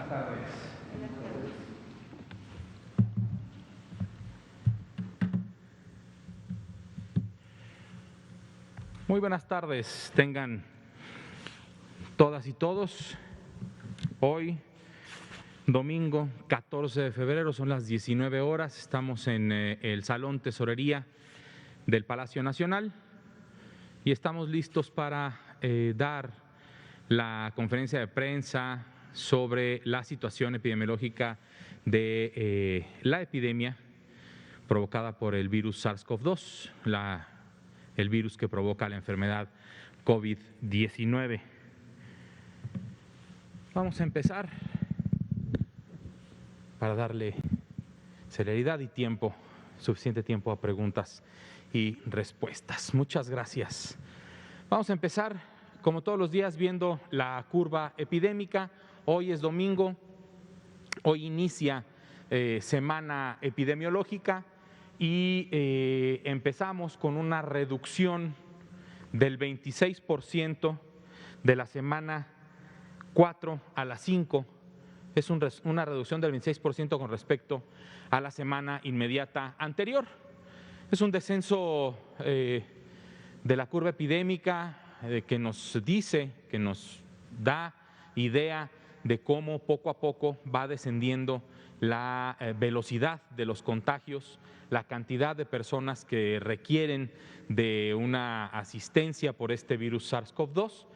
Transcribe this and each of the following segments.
buenas tardes. Muy buenas tardes, tengan todas y todos. Hoy, domingo 14 de febrero, son las 19 horas, estamos en el Salón Tesorería del Palacio Nacional y estamos listos para dar la conferencia de prensa sobre la situación epidemiológica de la epidemia provocada por el virus SARS-CoV-2, el virus que provoca la enfermedad COVID-19. Vamos a empezar para darle celeridad y suficiente tiempo a preguntas y respuestas. Muchas gracias. Vamos a empezar, como todos los días, viendo la curva epidémica. Hoy es domingo, hoy inicia semana epidemiológica y empezamos con una reducción del 26% de la semana 4 a la 5. Es una reducción del 26% con respecto a la semana inmediata anterior. Es un descenso de la curva epidémica que nos da idea de cómo poco a poco va descendiendo la velocidad de los contagios, la cantidad de personas que requieren de una asistencia por este virus SARS-CoV-2.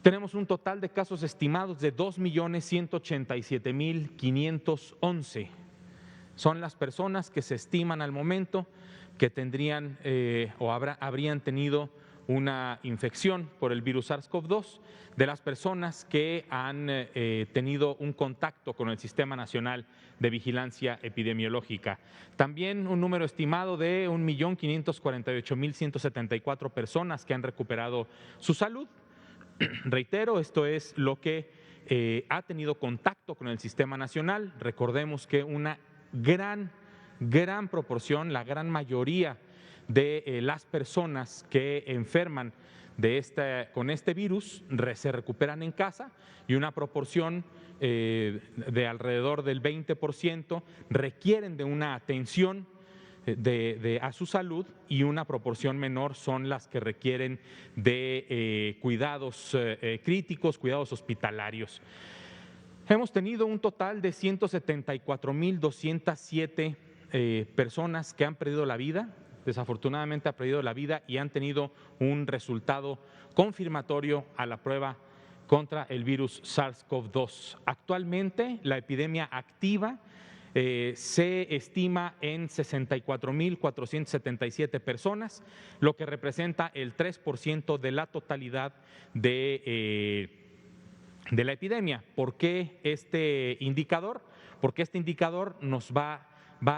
Tenemos un total de casos estimados de 2.187.511. Son las personas que se estiman al momento que tendrían habrían tenido una infección por el virus SARS-CoV-2, de las personas que han tenido un contacto con el Sistema Nacional de Vigilancia Epidemiológica. También un número estimado de 1.548.174 personas que han recuperado su salud. Reitero, esto es lo que ha tenido contacto con el Sistema Nacional. Recordemos que una gran proporción, la gran mayoría de las personas que enferman con este virus se recuperan en casa y una proporción de alrededor del 20% requieren de una atención a su salud y una proporción menor son las que requieren de cuidados críticos, cuidados hospitalarios. Hemos tenido un total de 174.207 personas que han perdido la vida, desafortunadamente han perdido la vida y han tenido un resultado confirmatorio a la prueba contra el virus SARS-CoV-2. Actualmente la epidemia activa se estima en 64.477 personas, lo que representa el 3% de la totalidad de la epidemia. ¿Por qué este indicador? Porque este indicador nos va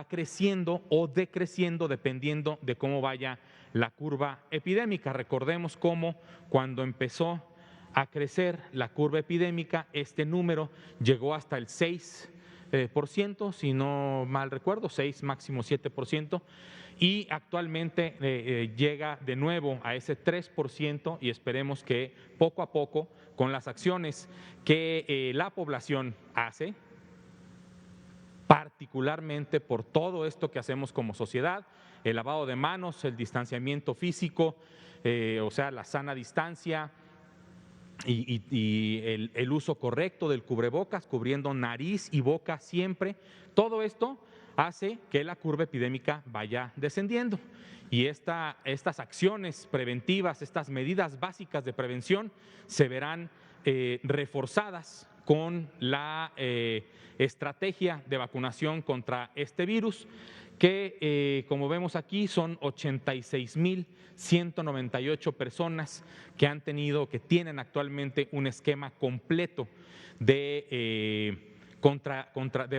creciendo o decreciendo dependiendo de cómo vaya la curva epidémica. Recordemos cómo cuando empezó a crecer la curva epidémica, este número llegó hasta el 6%, si no mal recuerdo, 6, máximo 7%, y actualmente llega de nuevo a ese 3% y esperemos que poco a poco, con las acciones que la población hace, particularmente por todo esto que hacemos como sociedad, el lavado de manos, el distanciamiento físico, o sea, la sana distancia y el uso correcto del cubrebocas, cubriendo nariz y boca siempre, todo esto hace que la curva epidémica vaya descendiendo. Y estas acciones preventivas, estas medidas básicas de prevención se verán reforzadas con la estrategia de vacunación contra este virus, que como vemos aquí son 86.198 personas que tienen actualmente un esquema completo de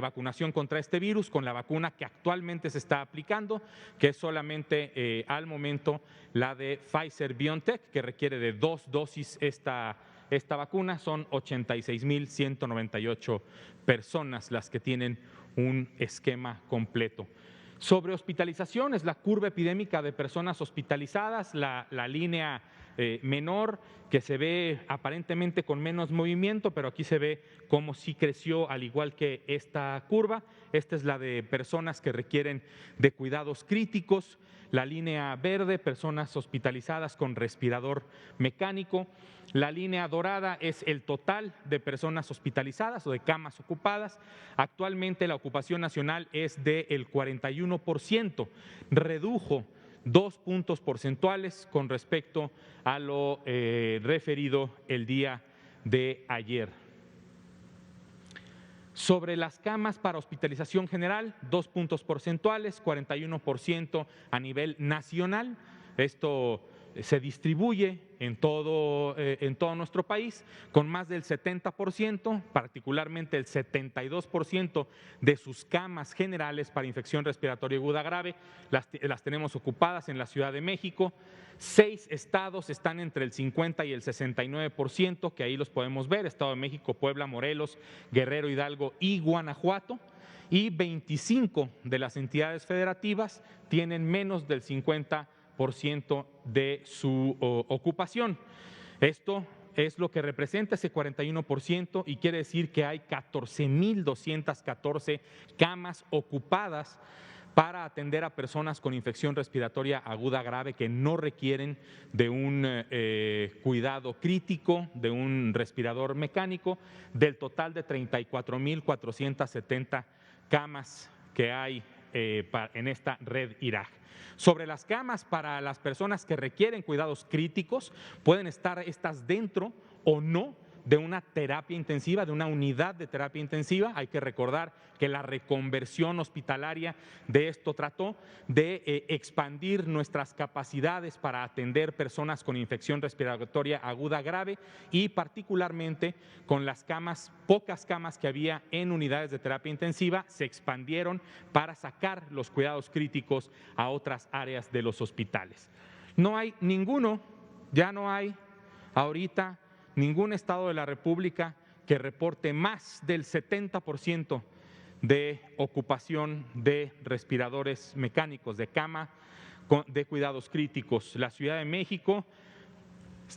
vacunación contra este virus con la vacuna que actualmente se está aplicando, que es solamente al momento la de Pfizer-BioNTech, que requiere de 2 dosis esta vacuna. Son 86.198 personas las que tienen un esquema completo. Sobre hospitalizaciones, la curva epidémica de personas hospitalizadas, la línea menor, que se ve aparentemente con menos movimiento, pero aquí se ve cómo sí creció al igual que esta curva. Esta es la de personas que requieren de cuidados críticos. La línea verde, personas hospitalizadas con respirador mecánico. La línea dorada es el total de personas hospitalizadas o de camas ocupadas. Actualmente la ocupación nacional es del 41%, redujo 2 puntos porcentuales con respecto a lo referido el día de ayer. Sobre las camas para hospitalización general, 2 puntos porcentuales, 41% a nivel nacional. Esto se distribuye en todo nuestro país, con más del 70%, particularmente el 72% de sus camas generales para infección respiratoria aguda grave las tenemos ocupadas en la Ciudad de México. 6 estados están entre el 50 y el 69%, que ahí los podemos ver: Estado de México, Puebla, Morelos, Guerrero, Hidalgo y Guanajuato. Y 25 de las entidades federativas tienen menos del 50% de su ocupación. Esto es lo que representa ese 41% y quiere decir que hay 14,214 camas ocupadas para atender a personas con infección respiratoria aguda grave que no requieren de un cuidado crítico, de un respirador mecánico, del total de 34,470 camas que hay en esta red IRAG. Sobre las camas para las personas que requieren cuidados críticos, pueden estar estas dentro o no de una terapia intensiva, de una unidad de terapia intensiva. Hay que recordar que la reconversión hospitalaria de esto trató de expandir nuestras capacidades para atender personas con infección respiratoria aguda grave, y particularmente con las camas, pocas camas que había en unidades de terapia intensiva, se expandieron para sacar los cuidados críticos a otras áreas de los hospitales. No hay ninguno, ya no hay ahorita ningún estado de la República que reporte más del 70% de ocupación de respiradores mecánicos, de cama de cuidados críticos. La Ciudad de México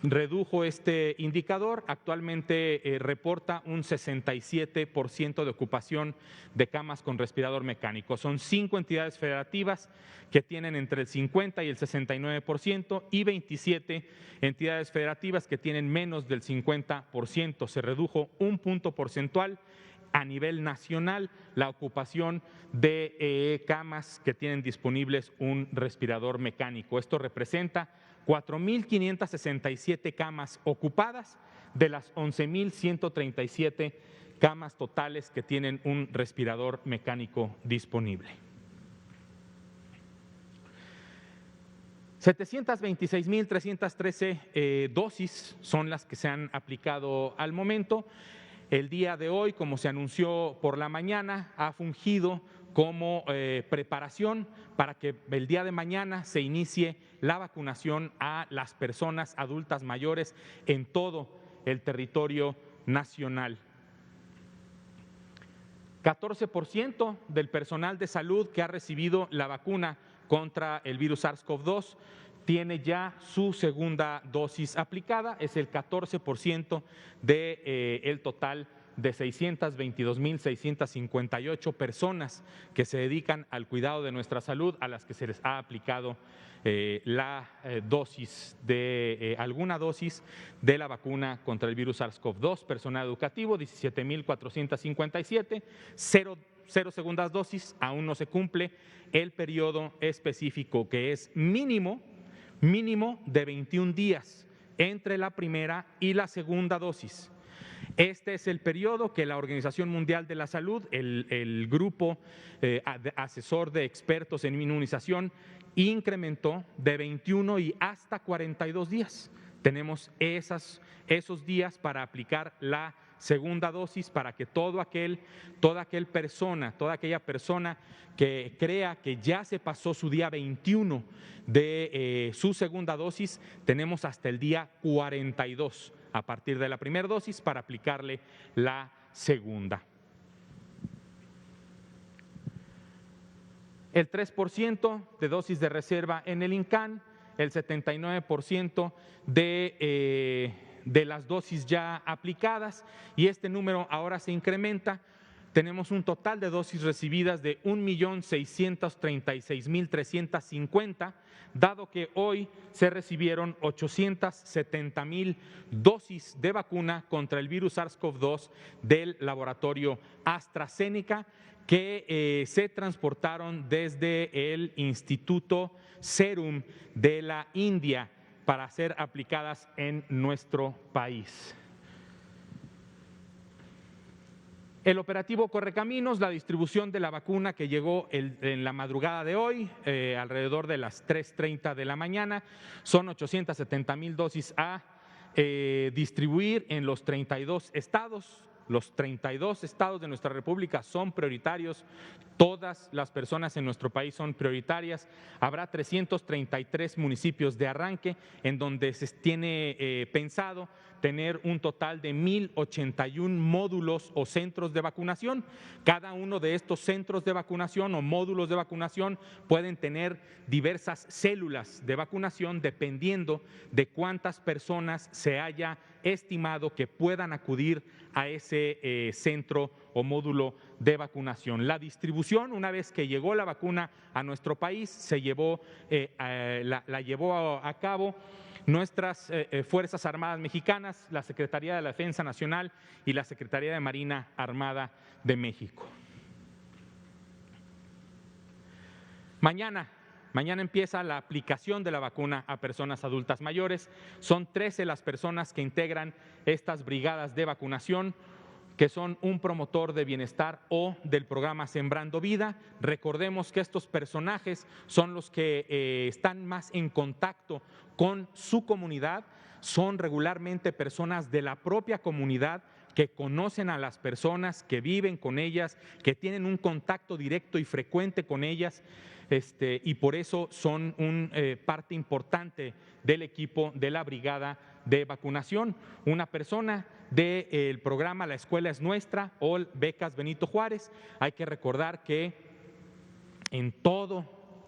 redujo este indicador, actualmente reporta un 67% de ocupación de camas con respirador mecánico. Son 5 entidades federativas que tienen entre el 50 y el 69% y 27 entidades federativas que tienen menos del 50%. Se redujo 1 punto porcentual a nivel nacional la ocupación de camas que tienen disponibles un respirador mecánico. Esto representa 4,567 camas ocupadas de las 11,137 camas totales que tienen un respirador mecánico disponible. 726,313 dosis son las que se han aplicado al momento. El día de hoy, como se anunció por la mañana, ha fungido como preparación para que el día de mañana se inicie la vacunación a las personas adultas mayores en todo el territorio nacional. 14% del personal de salud que ha recibido la vacuna contra el virus SARS-CoV-2 tiene ya su segunda dosis aplicada. Es el 14% del total de 622,658 personas que se dedican al cuidado de nuestra salud, a las que se les ha aplicado la dosis de alguna dosis de la vacuna contra el virus SARS-CoV-2. Personal educativo, 17,457, cero segundas dosis. Aún no se cumple el periodo específico, que es mínimo de 21 días entre la primera y la segunda dosis. Este es el periodo que la Organización Mundial de la Salud, el grupo asesor de expertos en inmunización, incrementó de 21 y hasta 42 días. Tenemos esos días para aplicar la segunda dosis, para que toda aquella persona que crea que ya se pasó su día 21 de su segunda dosis, tenemos hasta el día 42 a partir de la primera dosis para aplicarle la segunda. El 3% de dosis de reserva en el INCAN, el 79% de las dosis ya aplicadas, y este número ahora se incrementa. Tenemos un total de dosis recibidas de 1.636.350, dado que hoy se recibieron 870.000 dosis de vacuna contra el virus SARS-CoV-2 del laboratorio AstraZeneca, que se transportaron desde el Instituto Serum de la India para ser aplicadas en nuestro país. El operativo Correcaminos, la distribución de la vacuna que llegó en la madrugada de hoy, alrededor de las 3:30 de la mañana, son 870.000 dosis a distribuir en los 32 estados. Los 32 estados de nuestra República son prioritarios, todas las personas en nuestro país son prioritarias. Habrá 333 municipios de arranque en donde se tiene pensado tener un total de 1.081 módulos o centros de vacunación. Cada uno de estos centros de vacunación o módulos de vacunación pueden tener diversas células de vacunación dependiendo de cuántas personas se haya estimado que puedan acudir a ese centro o módulo de vacunación. La distribución, una vez que llegó la vacuna a nuestro país, la llevó a cabo nuestras Fuerzas Armadas Mexicanas, la Secretaría de la Defensa Nacional y la Secretaría de Marina Armada de México. Mañana empieza la aplicación de la vacuna a personas adultas mayores. Son 13 las personas que integran estas brigadas de vacunación, que son un promotor de bienestar o del programa Sembrando Vida. Recordemos que estos personajes son los que están más en contacto con su comunidad, son regularmente personas de la propia comunidad que conocen a las personas, que viven con ellas, que tienen un contacto directo y frecuente con ellas, y por eso son parte importante del equipo de la brigada de vacunación. Una persona del programa La Escuela es Nuestra o Becas Benito Juárez. Hay que recordar que en todo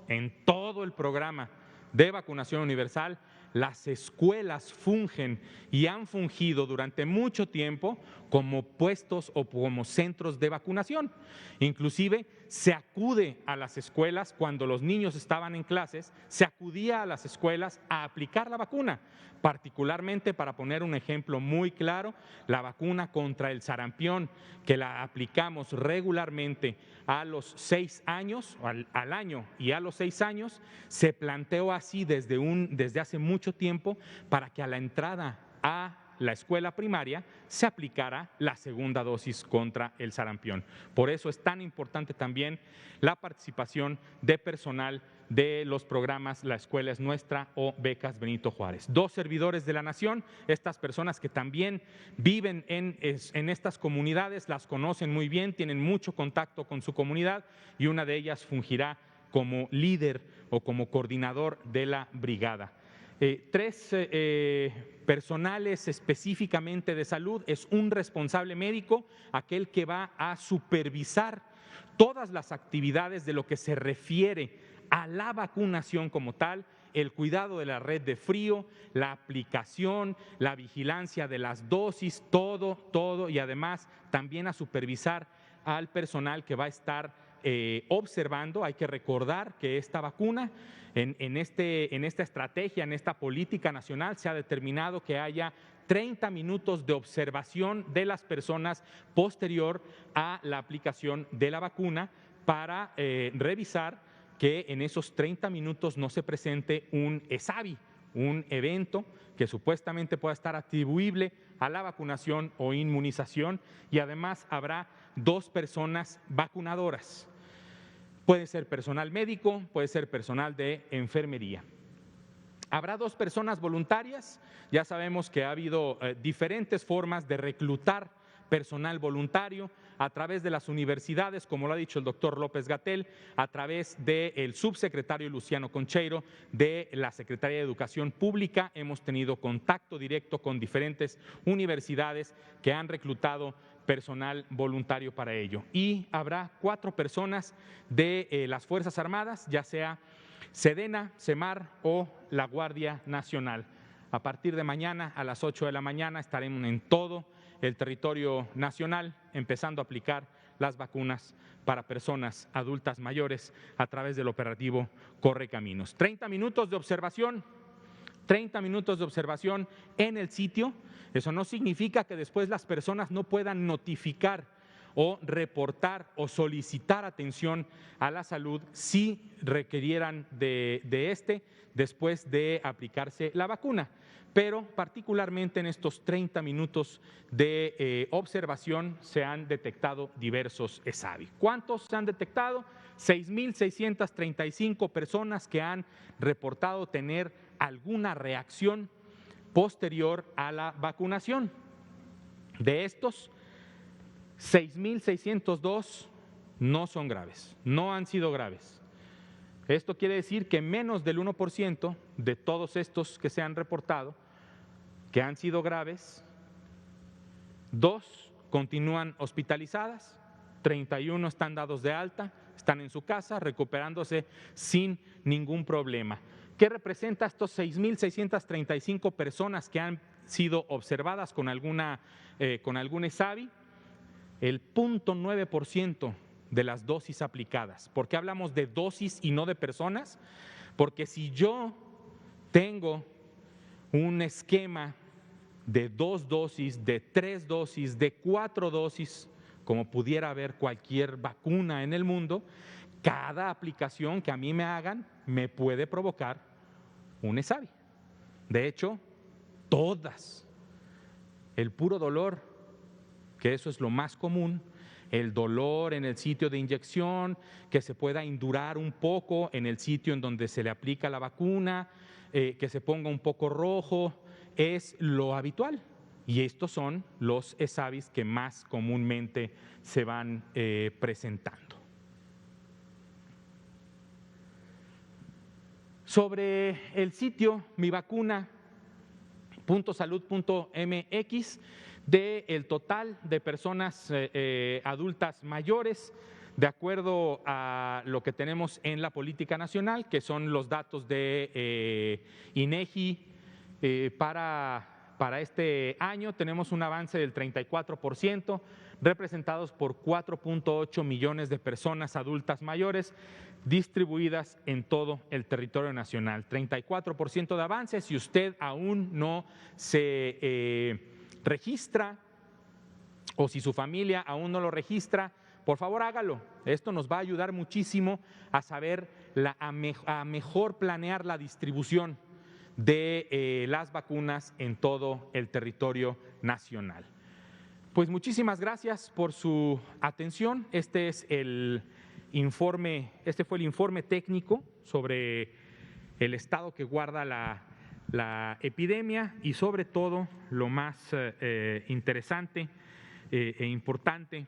el programa de vacunación universal, las escuelas fungen y han fungido durante mucho tiempo como puestos o como centros de vacunación. Inclusive se acude a las escuelas cuando los niños estaban en clases, se acudía a las escuelas a aplicar la vacuna, particularmente, para poner un ejemplo muy claro, la vacuna contra el sarampión, que la aplicamos regularmente a los 6 años, al año y a los 6 años, se planteó así desde hace mucho tiempo para que a la entrada a la escuela primaria se aplicara la segunda dosis contra el sarampión. Por eso es tan importante también la participación de personal de los programas La Escuela es Nuestra o Becas Benito Juárez. 2 servidores de la nación, estas personas que también viven en estas comunidades, las conocen muy bien, tienen mucho contacto con su comunidad, y una de ellas fungirá como líder o como coordinador de la brigada. 3 personales específicamente de salud. Es un responsable médico, aquel que va a supervisar todas las actividades de lo que se refiere a la vacunación como tal, el cuidado de la red de frío, la aplicación, la vigilancia de las dosis, todo, y además también a supervisar al personal que va a estar observando. Hay que recordar que esta vacuna, en esta estrategia, en esta política nacional, se ha determinado que haya 30 minutos de observación de las personas posterior a la aplicación de la vacuna para revisar que en esos 30 minutos no se presente un ESAVI, un evento que supuestamente pueda estar atribuible a la vacunación o inmunización, y además habrá 2 personas vacunadoras. Puede ser personal médico, puede ser personal de enfermería. Habrá 2 personas voluntarias. Ya sabemos que ha habido diferentes formas de reclutar personal voluntario a través de las universidades, como lo ha dicho el doctor López-Gatell, a través del subsecretario Luciano Concheiro de la Secretaría de Educación Pública. Hemos tenido contacto directo con diferentes universidades que han reclutado personal voluntario para ello. Y habrá 4 personas de las Fuerzas Armadas, ya sea Sedena, Semar o la Guardia Nacional. A partir de mañana a las 8 de la mañana estaremos en todo el territorio nacional empezando a aplicar las vacunas para personas adultas mayores a través del operativo Correcaminos. 30 minutos de observación. 30 minutos de observación en el sitio. Eso no significa que después las personas no puedan notificar o reportar o solicitar atención a la salud si requirieran de después de aplicarse la vacuna. Pero particularmente en estos 30 minutos de observación se han detectado diversos ESAVI. ¿Cuántos se han detectado? 6,635 personas que han reportado tener alguna reacción posterior a la vacunación. De estos, 6,602 no son graves, no han sido graves. Esto quiere decir que menos del 1% de todos estos que se han reportado, que han sido graves, 2 continúan hospitalizadas, 31 están dados de alta, están en su casa recuperándose sin ningún problema. ¿Qué representa estos 6,635 personas que han sido observadas con algún ESAVI? El 0.9% de las dosis aplicadas. ¿Por qué hablamos de dosis y no de personas? Porque si yo tengo un esquema de 2 dosis, de 3 dosis, de 4 dosis, como pudiera haber cualquier vacuna en el mundo, cada aplicación que a mí me hagan me puede provocar un ESAVI. De hecho, todas. El puro dolor, que eso es lo más común, el dolor en el sitio de inyección, que se pueda indurar un poco en el sitio en donde se le aplica la vacuna, que se ponga un poco rojo, es lo habitual. Y estos son los ESAVIs que más comúnmente se van presentando. Sobre el sitio mivacuna.salud.mx, del total de personas adultas mayores, de acuerdo a lo que tenemos en la política nacional, que son los datos de INEGI para este año, tenemos un avance del 34%, representados por 4.8 millones de personas adultas mayores distribuidas en todo el territorio nacional. 34% de avance. Si usted aún no se registra o si su familia aún no lo registra, por favor hágalo. Esto nos va a ayudar muchísimo a saber, a mejor planear la distribución de las vacunas en todo el territorio nacional. Pues muchísimas gracias por su atención. Este fue el informe técnico sobre el estado que guarda la epidemia y sobre todo lo más interesante e importante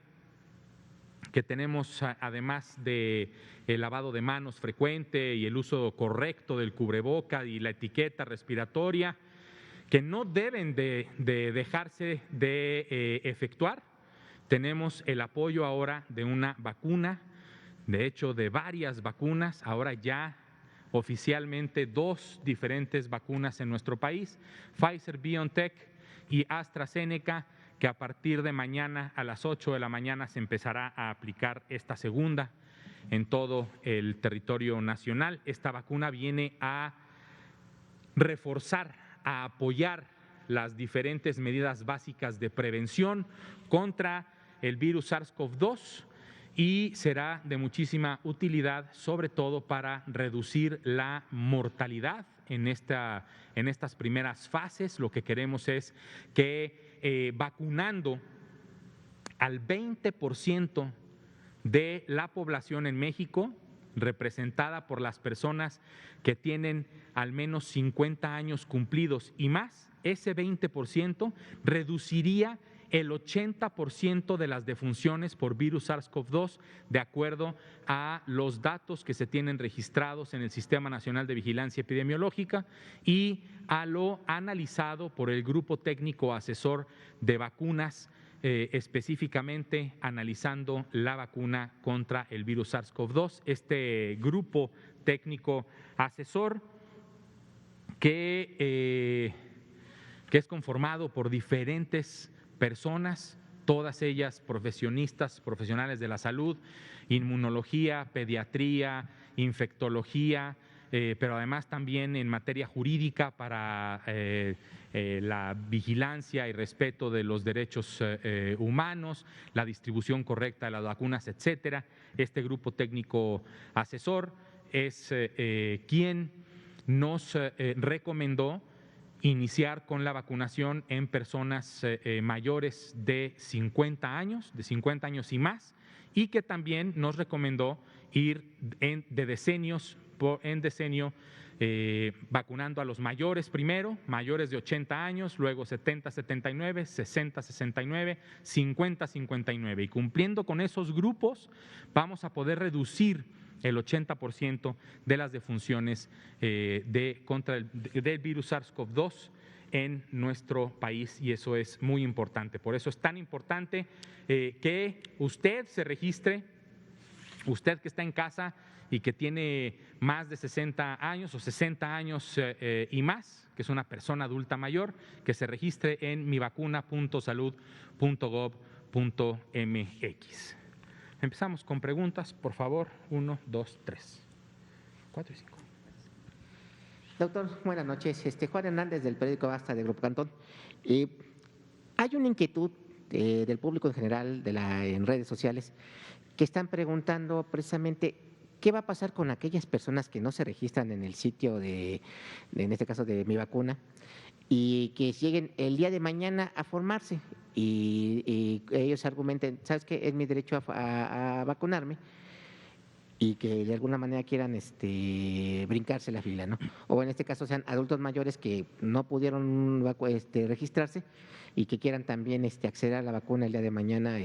que tenemos, además de el lavado de manos frecuente y el uso correcto del cubreboca y la etiqueta respiratoria, que no deben de dejarse de efectuar. Tenemos el apoyo ahora de una vacuna, de hecho de varias vacunas, ahora ya oficialmente 2 diferentes vacunas en nuestro país, Pfizer-BioNTech y AstraZeneca, que a partir de mañana a las 8 de la mañana se empezará a aplicar esta segunda en todo el territorio nacional. Esta vacuna viene a reforzar, a apoyar las diferentes medidas básicas de prevención contra el virus SARS-CoV-2 y será de muchísima utilidad, sobre todo para reducir la mortalidad en estas primeras fases. Lo que queremos es que vacunando al 20% de la población en México, representada por las personas que tienen al menos 50 años cumplidos y más, ese 20% reduciría el 80% de las defunciones por virus SARS-CoV-2, de acuerdo a los datos que se tienen registrados en el Sistema Nacional de Vigilancia Epidemiológica y a lo analizado por el Grupo Técnico Asesor de Vacunas específicamente analizando la vacuna contra el virus SARS-CoV-2. Este grupo técnico asesor que es conformado por diferentes personas, todas ellas profesionales de la salud, inmunología, pediatría, infectología, pero además también en materia jurídica para la vigilancia y respeto de los derechos humanos, la distribución correcta de las vacunas, etcétera. Este grupo técnico asesor es quien nos recomendó iniciar con la vacunación en personas mayores de 50 años y más, y que también nos recomendó ir de decenio vacunando a los mayores primero, mayores de 80 años, luego 70, 79, 60, 69, 50, 59. Y cumpliendo con esos grupos vamos a poder reducir el 80% de las defunciones del virus SARS-CoV-2 en nuestro país, y eso es muy importante. Por eso es tan importante que usted se registre, usted que está en casa y que tiene más de 60 años o 60 años y más, que es una persona adulta mayor, que se registre en mivacuna.salud.gov.mx. Empezamos con preguntas, por favor. 1, 2, 3, 4 y 5. Doctor, buenas noches. Juan Hernández, del periódico Basta de Grupo Cantón. Hay una inquietud del público en general en redes sociales que están preguntando precisamente qué va a pasar con aquellas personas que no se registran en el sitio en este caso de Mi Vacuna, y que lleguen el día de mañana a formarse y ellos argumenten, ¿sabes qué? Es mi derecho a vacunarme, y que de alguna manera quieran brincarse la fila, ¿no? O en este caso sean adultos mayores que no pudieron registrarse y que quieran también acceder a la vacuna el día de mañana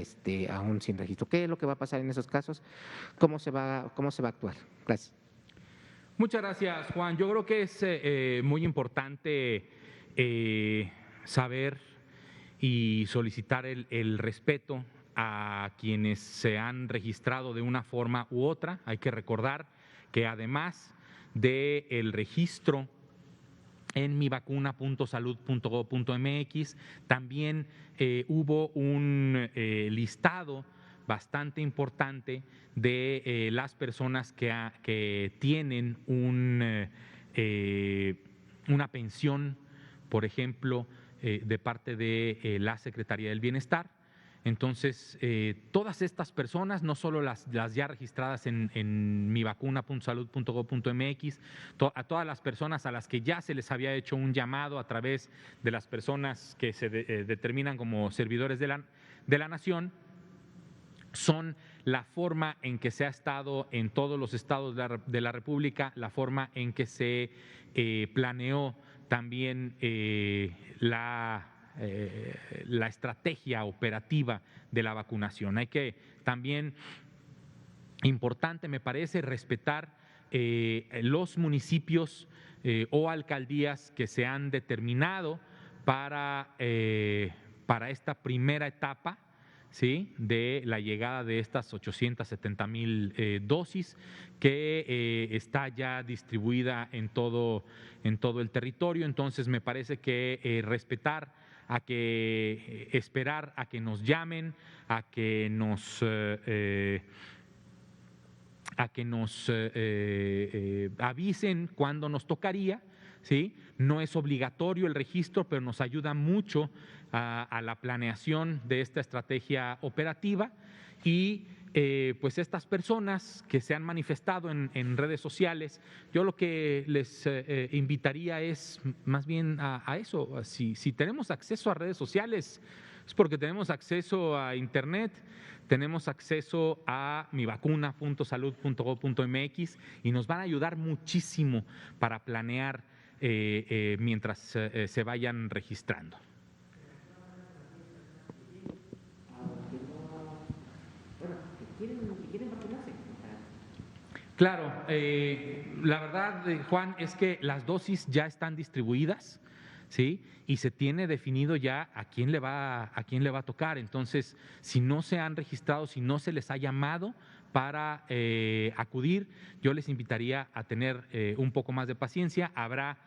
aún sin registro. ¿Qué es lo que va a pasar en esos casos? ¿Cómo se va a actuar? Gracias. Muchas gracias, Juan. Yo creo que es muy importante saber y solicitar el respeto a quienes se han registrado de una forma u otra. Hay que recordar que además del registro en mivacuna.salud.gov.mx también hubo un listado bastante importante de las personas que tienen una pensión, por ejemplo, de parte de la Secretaría del Bienestar. Entonces, todas estas personas, no solo las ya registradas en mivacuna.salud.gov.mx, a todas las personas a las que ya se les había hecho un llamado a través de las personas que se determinan como servidores de la nación, son la forma en que se ha estado en todos los estados de la República, la forma en que se planeó también la estrategia operativa de la vacunación. Hay que también, importante me parece, respetar los municipios o alcaldías que se han determinado para esta primera etapa, ¿sí?, de la llegada de estas 870,000 dosis, que está ya distribuida en todo el territorio. Entonces me parece que esperar a que nos llamen, a que nos avisen cuándo nos tocaría, ¿sí? No es obligatorio el registro, pero nos ayuda mucho a la planeación de esta estrategia operativa. Y pues estas personas que se han manifestado en redes sociales, yo lo que les invitaría es más bien a eso. Si tenemos acceso a redes sociales es porque tenemos acceso a internet, tenemos acceso a mivacuna.salud.gov.mx, y nos van a ayudar muchísimo para planear mientras se vayan registrando. Claro, la verdad, Juan, es que las dosis ya están distribuidas, ¿sí? Y se tiene definido ya a quién le va a tocar. Entonces, si no se han registrado, si no se les ha llamado para acudir, yo les invitaría a tener un poco más de paciencia. Habrá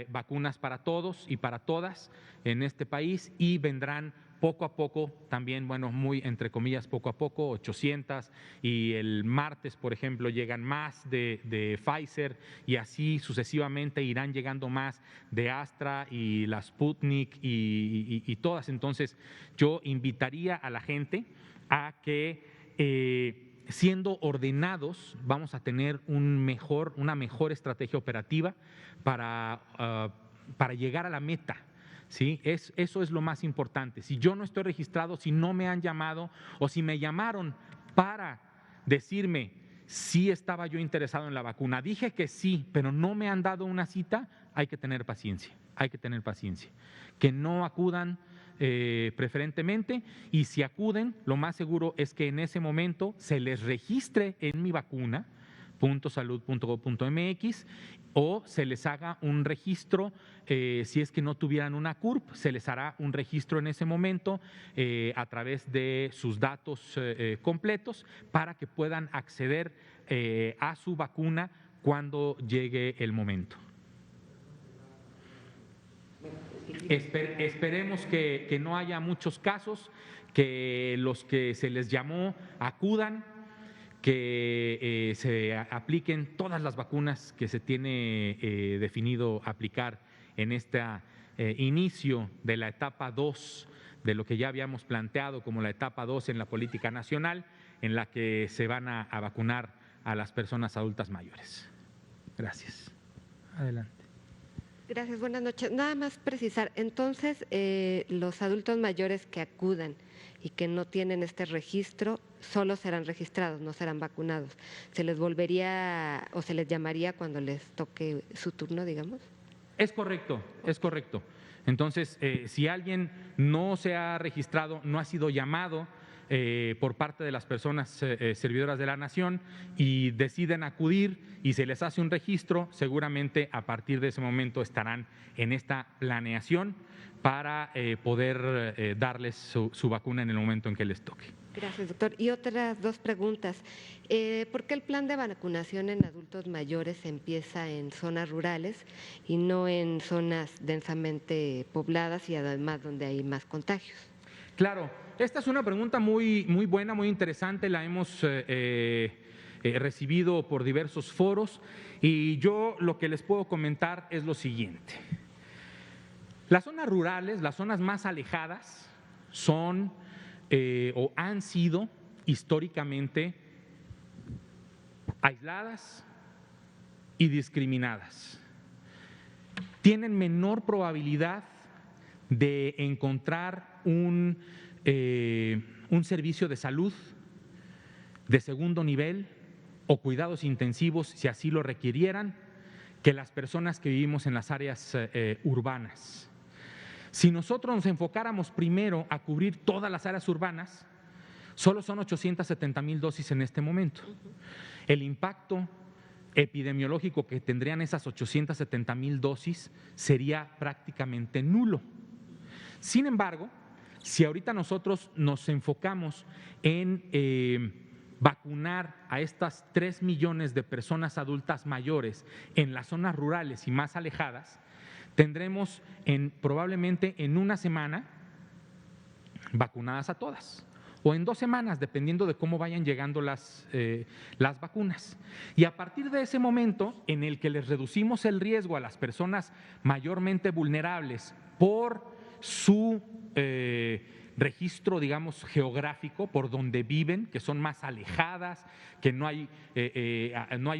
vacunas para todos y para todas en este país y vendrán poco a poco, también, bueno, muy entre comillas, poco a poco, 800, y el martes, por ejemplo, llegan más de Pfizer y así sucesivamente irán llegando más de Astra y la Sputnik y todas. Entonces, yo invitaría a la gente a que siendo ordenados vamos a tener una mejor estrategia operativa para llegar a la meta. ¿Sí? Eso es lo más importante. Si yo no estoy registrado, si no me han llamado o si me llamaron para decirme si estaba yo interesado en la vacuna, dije que sí, pero no me han dado una cita, hay que tener paciencia, que no acudan preferentemente, y si acuden, lo más seguro es que en ese momento se les registre en mi vacuna .salud.gov.mx o se les haga un registro, si es que no tuvieran una CURP, se les hará un registro en ese momento a través de sus datos completos para que puedan acceder a su vacuna cuando llegue el momento. Esperemos que no haya muchos casos, que los que se les llamó acudan, que se apliquen todas las vacunas que se tiene definido aplicar en este inicio de la etapa 2 de lo que ya habíamos planteado como la etapa 2 en la política nacional, en la que se van a vacunar a las personas adultas mayores. Gracias. Adelante. Gracias, buenas noches. Nada más precisar, entonces los adultos mayores que acudan y que no tienen este registro solo serán registrados, no serán vacunados. ¿Se les volvería o se les llamaría cuando les toque su turno, digamos? Es correcto, es correcto. Entonces, si alguien no se ha registrado, no ha sido llamado por parte de las personas servidoras de la nación y deciden acudir y se les hace un registro, seguramente a partir de ese momento estarán en esta planeación para poder darles su vacuna en el momento en que les toque. Gracias, doctor. Y otras dos preguntas. ¿Por qué el plan de vacunación en adultos mayores empieza en zonas rurales y no en zonas densamente pobladas y además donde hay más contagios? Claro, esta es una pregunta muy buena, muy interesante, la hemos recibido por diversos foros y yo lo que les puedo comentar es lo siguiente. Las zonas rurales, las zonas más alejadas, son o han sido históricamente aisladas y discriminadas. Tienen menor probabilidad de encontrar un servicio de salud de segundo nivel o cuidados intensivos, si así lo requirieran, que las personas que vivimos en las áreas urbanas. Si nosotros nos enfocáramos primero a cubrir todas las áreas urbanas, solo son 870,000 dosis en este momento. El impacto epidemiológico que tendrían esas 870,000 dosis sería prácticamente nulo. Sin embargo, si ahorita nosotros nos enfocamos en vacunar a estas 3 millones de personas adultas mayores en las zonas rurales y más alejadas, tendremos probablemente en una semana vacunadas a todas, o en 2 semanas, dependiendo de cómo vayan llegando las vacunas. Y a partir de ese momento en el que les reducimos el riesgo a las personas mayormente vulnerables por su registro, digamos, geográfico, por donde viven, que son más alejadas, que no hay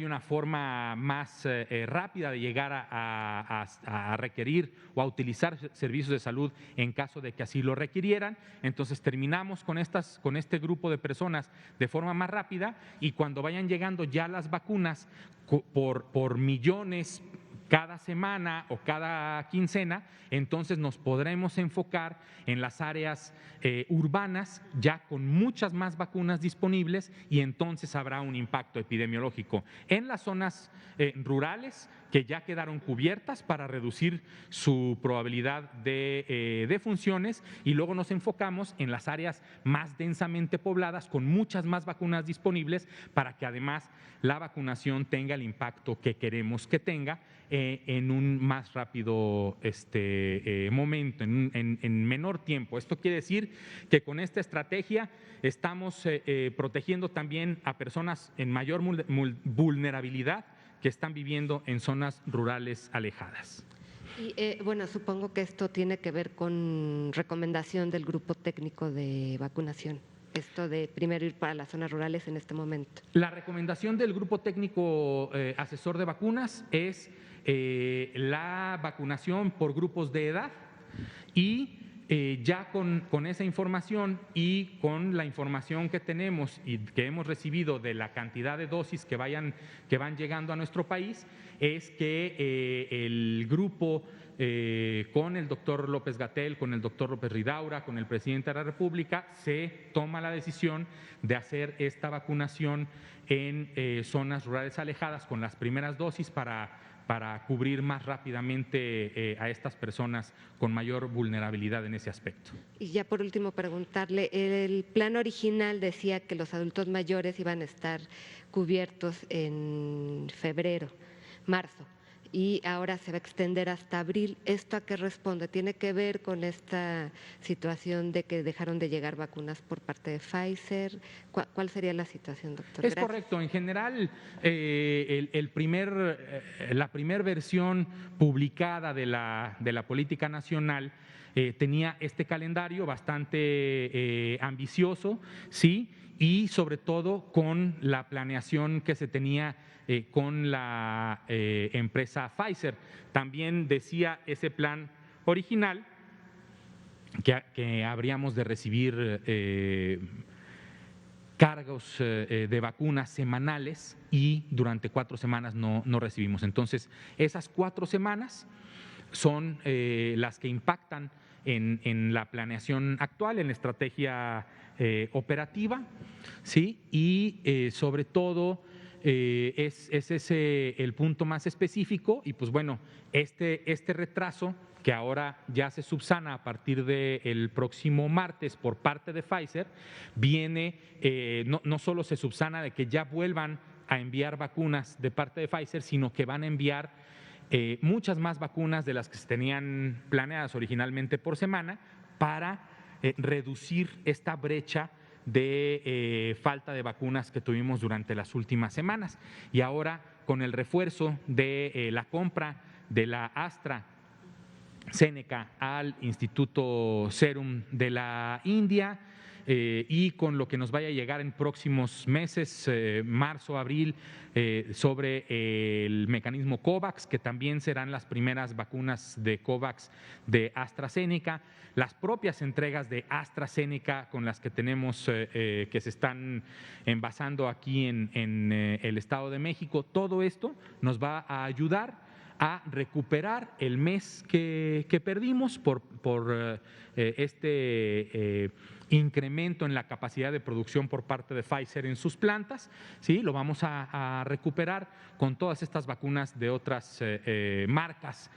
una forma más rápida de llegar a requerir o a utilizar servicios de salud en caso de que así lo requirieran. Entonces terminamos con este grupo de personas de forma más rápida y cuando vayan llegando ya las vacunas por millones cada semana o cada quincena, entonces nos podremos enfocar en las áreas urbanas ya con muchas más vacunas disponibles y entonces habrá un impacto epidemiológico en las zonas rurales que ya quedaron cubiertas para reducir su probabilidad de defunciones, y luego nos enfocamos en las áreas más densamente pobladas con muchas más vacunas disponibles para que además la vacunación tenga el impacto que queremos que tenga en un más rápido momento, en menor tiempo. Esto quiere decir que con esta estrategia estamos protegiendo también a personas en mayor vulnerabilidad que están viviendo en zonas rurales alejadas. Y bueno, supongo que esto tiene que ver con recomendación del grupo técnico de vacunación, esto de primero ir para las zonas rurales en este momento. La recomendación del grupo técnico asesor de vacunas es la vacunación por grupos de edad, y ya con esa información y con la información que tenemos y que hemos recibido de la cantidad de dosis que van llegando a nuestro país, es que el grupo con el doctor López-Gatell, con el doctor López Ridaura, con el presidente de la República, se toma la decisión de hacer esta vacunación en zonas rurales alejadas con las primeras dosis para cubrir más rápidamente a estas personas con mayor vulnerabilidad en ese aspecto. Y ya por último preguntarle, el plan original decía que los adultos mayores iban a estar cubiertos en febrero, marzo, y ahora se va a extender hasta abril. ¿Esto a qué responde? ¿Tiene que ver con esta situación de que dejaron de llegar vacunas por parte de Pfizer? ¿Cuál sería la situación, doctor? Es Gracias. correcto. En general, la primera versión publicada de la política nacional tenía este calendario bastante ambicioso, sí, y sobre todo con la planeación que se tenía con la empresa Pfizer. También decía ese plan original que habríamos de recibir cargos de vacunas semanales, y durante 4 semanas no recibimos. Entonces, esas 4 semanas son las que impactan en la planeación actual, en la estrategia operativa, ¿sí? Y sobre todo es ese el punto más específico. Y pues bueno, este retraso, que ahora ya se subsana a partir del próximo martes por parte de Pfizer, viene, no solo se subsana de que ya vuelvan a enviar vacunas de parte de Pfizer, sino que van a enviar muchas más vacunas de las que se tenían planeadas originalmente por semana, para reducir esta brecha de falta de vacunas que tuvimos durante las últimas semanas. Y ahora, con el refuerzo de la compra de la AstraZeneca al Instituto Serum de la India, y con lo que nos vaya a llegar en próximos meses, marzo, abril, sobre el mecanismo COVAX, que también serán las primeras vacunas de COVAX de AstraZeneca, las propias entregas de AstraZeneca con las que tenemos, que se están envasando aquí en el Estado de México. Todo esto nos va a ayudar a recuperar el mes que perdimos por este incremento en la capacidad de producción por parte de Pfizer en sus plantas, ¿sí? Lo vamos a recuperar con todas estas vacunas de otras marcas,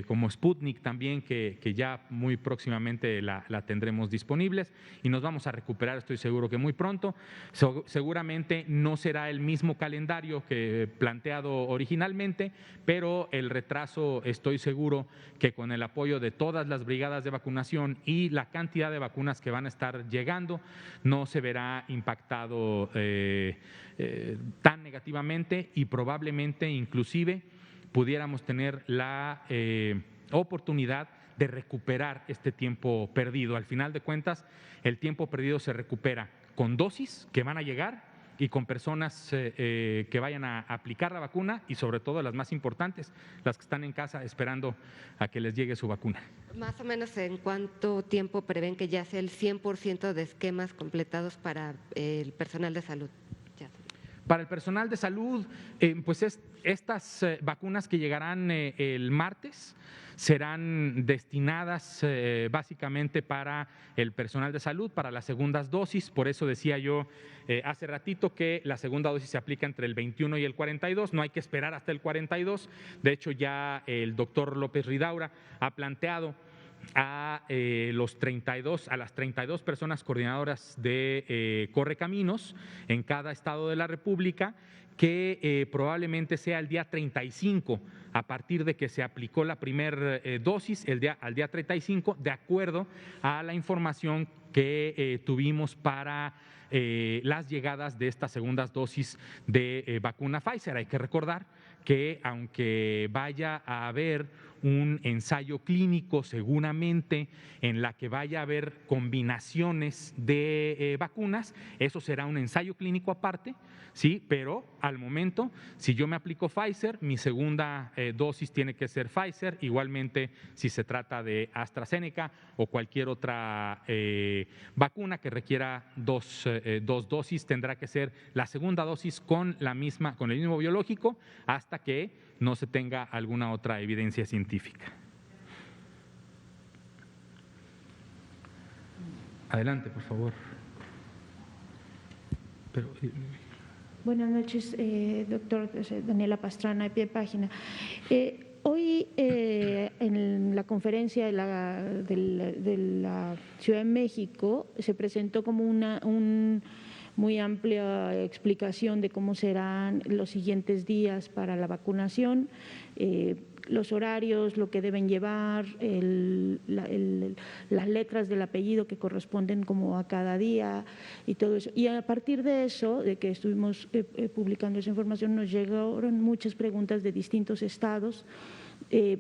como Sputnik también, que ya muy próximamente la tendremos disponibles, y nos vamos a recuperar, estoy seguro que muy pronto. Seguramente no será el mismo calendario que planteado originalmente, pero el retraso, estoy seguro que con el apoyo de todas las brigadas de vacunación y la cantidad de vacunas que van a estar llegando, no se verá impactado tan negativamente, y probablemente inclusive pudiéramos tener la oportunidad de recuperar este tiempo perdido. Al final de cuentas, el tiempo perdido se recupera con dosis que van a llegar y con personas que vayan a aplicar la vacuna, y sobre todo las más importantes, las que están en casa esperando a que les llegue su vacuna. Más o menos, ¿en cuánto tiempo prevén que ya sea el 100% de esquemas completados para el personal de salud? Para el personal de salud, pues estas vacunas que llegarán el martes serán destinadas básicamente para el personal de salud, para las segundas dosis. Por eso decía yo hace ratito que la segunda dosis se aplica entre el 21 y el 42, no hay que esperar hasta el 42. De hecho, ya el doctor López Ridaura ha planteado a las 32 personas coordinadoras de Correcaminos en cada estado de la República que probablemente sea el día 35, a partir de que se aplicó la primera dosis, al día 35, de acuerdo a la información que tuvimos para las llegadas de estas segundas dosis de vacuna Pfizer. Hay que recordar que aunque vaya a haber un ensayo clínico seguramente en la que vaya a haber combinaciones de vacunas, eso será un ensayo clínico aparte, sí, pero al momento, si yo me aplico Pfizer, mi segunda dosis tiene que ser Pfizer, igualmente si se trata de AstraZeneca o cualquier otra vacuna que requiera dos dosis, tendrá que ser la segunda dosis con el mismo biológico hasta que no se tenga alguna otra evidencia científica. Adelante, por favor. Buenas noches, doctor Daniela Pastrana, de pie de página. Hoy en la conferencia de la Ciudad de México se presentó como una muy amplia explicación de cómo serán los siguientes días para la vacunación, los horarios, lo que deben llevar, las letras del apellido que corresponden como a cada día y todo eso. Y a partir de eso, de que estuvimos publicando esa información, nos llegaron muchas preguntas de distintos estados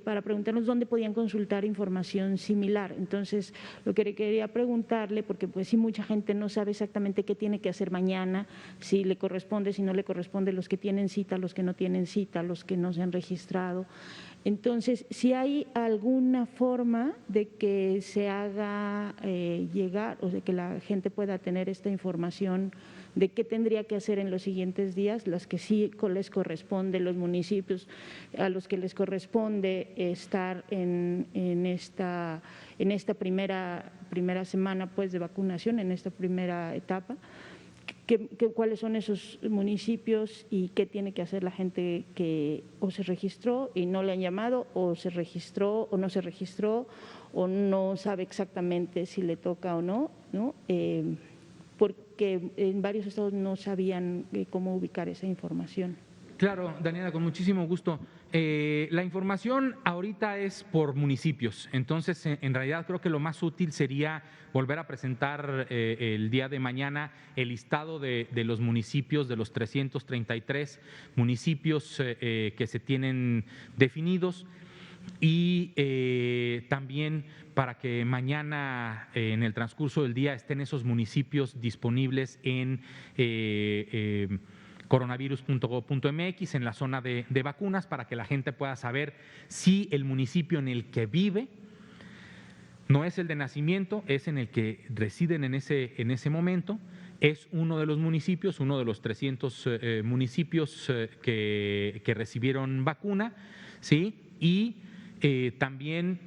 para preguntarnos dónde podían consultar información similar. Entonces, lo que quería preguntarle, porque pues sí mucha gente no sabe exactamente qué tiene que hacer mañana, si le corresponde, si no le corresponde, los que tienen cita, los que no tienen cita, los que no se han registrado. Entonces, si hay alguna forma de que se haga llegar, o de que la gente pueda tener esta información de qué tendría que hacer en los siguientes días, las que sí les corresponde, los municipios a los que les corresponde estar en esta primera semana pues de vacunación, en esta primera etapa, cuáles son esos municipios y qué tiene que hacer la gente que o se registró y no le han llamado, o se registró o no se registró, o no sabe exactamente si le toca o no, ¿no? Porque en varios estados no sabían cómo ubicar esa información. Claro, Daniela, con muchísimo gusto. La información ahorita es por municipios, entonces en realidad creo que lo más útil sería volver a presentar el día de mañana el listado de los municipios, de los 333 municipios que se tienen definidos. Y también para que mañana en el transcurso del día estén esos municipios disponibles en coronavirus.gov.mx, en la zona de vacunas, para que la gente pueda saber si el municipio en el que vive no es el de nacimiento, es en el que residen en ese momento, es uno de los municipios, uno de los 300 municipios que recibieron vacuna, ¿sí? Y también,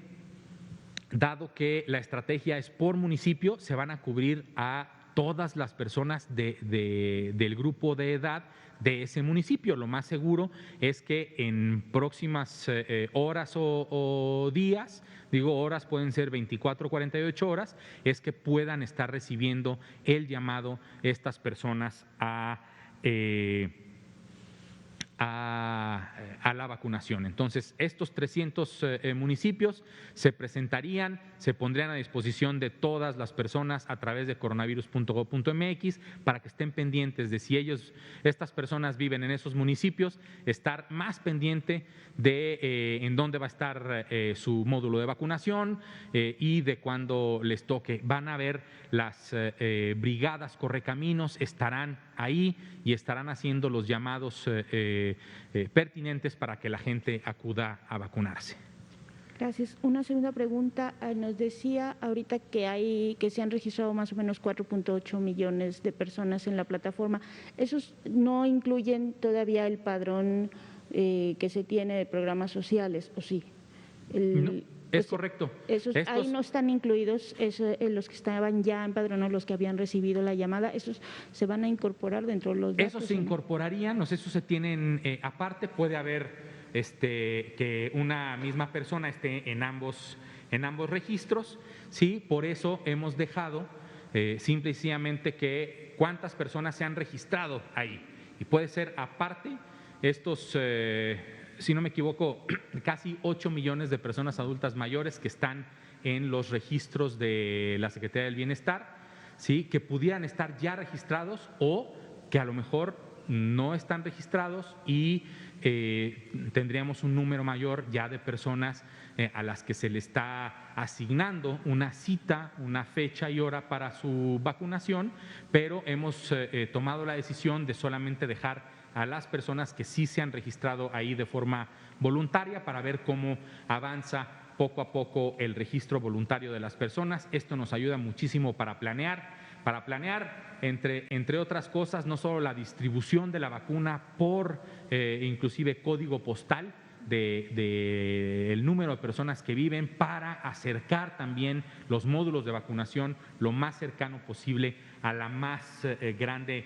dado que la estrategia es por municipio, se van a cubrir a todas las personas del grupo de edad de ese municipio. Lo más seguro es que en próximas horas o días, digo horas, pueden ser 24 o 48 horas, es que puedan estar recibiendo el llamado estas personas a la vacunación. Entonces, estos 300 municipios se presentarían, se pondrían a disposición de todas las personas a través de coronavirus.gov.mx para que estén pendientes de si estas personas viven en esos municipios, estar más pendiente de en dónde va a estar su módulo de vacunación y de cuándo les toque. Van a ver las brigadas Correcaminos, estarán ahí y estarán haciendo los llamados pertinentes para que la gente acuda a vacunarse. Gracias. Una segunda pregunta. Nos decía ahorita que se han registrado más o menos 4.8 millones de personas en la plataforma. ¿Esos no incluyen todavía el padrón que se tiene de programas sociales, o sí? No, es correcto. Ahí no están incluidos los que estaban ya empadronados, los que habían recibido la llamada. ¿Esos se van a incorporar dentro de los datos? Esos se incorporarían, esos se tienen aparte. Puede haber que una misma persona esté en ambos registros, sí, por eso hemos dejado simple y sencillamente que cuántas personas se han registrado ahí. Y puede ser aparte estos, si no me equivoco, casi 8 millones de personas adultas mayores que están en los registros de la Secretaría del Bienestar, sí, que pudieran estar ya registrados o que a lo mejor no están registrados y tendríamos un número mayor ya de personas a las que se le está asignando una cita, una fecha y hora para su vacunación, pero hemos tomado la decisión de solamente dejar a las personas que sí se han registrado ahí de forma voluntaria para ver cómo avanza poco a poco el registro voluntario de las personas. Esto nos ayuda muchísimo para planear, entre otras cosas, no solo la distribución de la vacuna por inclusive código postal del número de personas que viven, para acercar también los módulos de vacunación lo más cercano posible a la más grande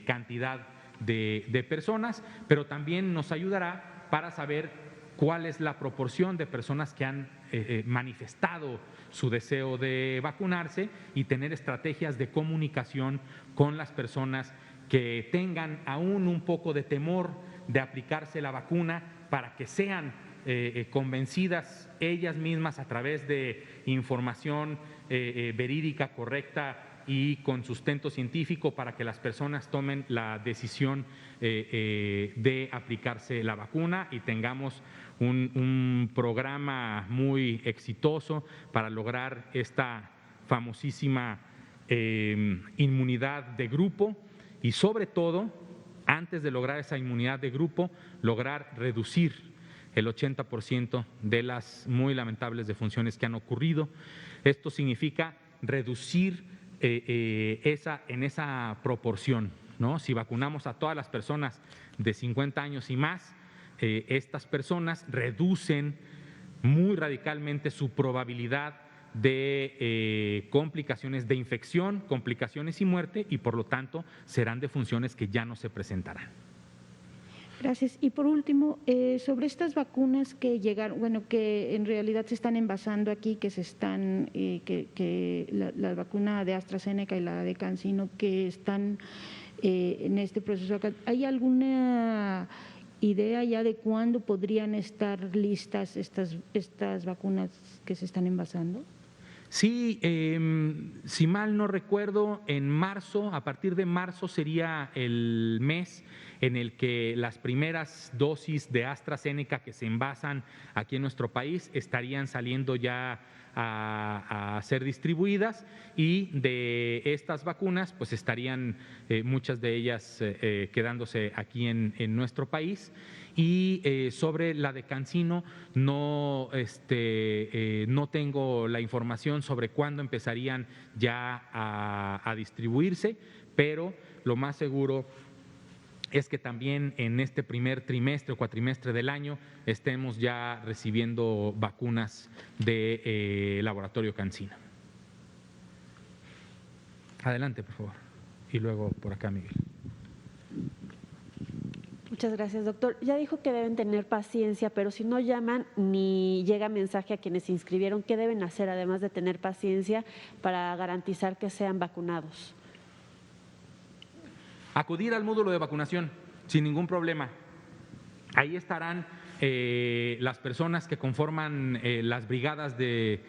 cantidad de personas, pero también nos ayudará para saber cuál es la proporción de personas que han manifestado su deseo de vacunarse y tener estrategias de comunicación con las personas que tengan aún un poco de temor de aplicarse la vacuna, para que sean convencidas ellas mismas a través de información verídica, correcta y con sustento científico, para que las personas tomen la decisión de aplicarse la vacuna y tengamos un programa muy exitoso para lograr esta famosísima inmunidad de grupo y, sobre todo, antes de lograr esa inmunidad de grupo, lograr reducir el 80% de las muy lamentables defunciones que han ocurrido. Esto significa reducir en esa proporción, ¿no? Si vacunamos a todas las personas de 50 años y más, estas personas reducen muy radicalmente su probabilidad de complicaciones de infección, complicaciones y muerte, y por lo tanto serán defunciones que ya no se presentarán. Gracias. Y por último, sobre estas vacunas que llegaron, bueno, que en realidad se están envasando aquí, que se están, la vacuna de AstraZeneca y la de CanSino que están en este proceso acá, ¿hay alguna idea ya de cuándo podrían estar listas estas vacunas que se están envasando? Sí, si mal no recuerdo, en marzo, a partir de marzo sería el mes en el que las primeras dosis de AstraZeneca que se envasan aquí en nuestro país estarían saliendo ya a ser distribuidas, y de estas vacunas pues estarían muchas de ellas quedándose aquí en nuestro país. Y sobre la de CanSino no tengo la información sobre cuándo empezarían ya a distribuirse, pero lo más seguro es que también en este primer trimestre o cuatrimestre del año estemos ya recibiendo vacunas de laboratorio CanSino. Adelante, por favor. Y luego por acá, Miguel. Muchas gracias, doctor. Ya dijo que deben tener paciencia, pero si no llaman ni llega mensaje a quienes se inscribieron, ¿qué deben hacer además de tener paciencia para garantizar que sean vacunados? Acudir al módulo de vacunación sin ningún problema. Ahí estarán las personas que conforman las brigadas de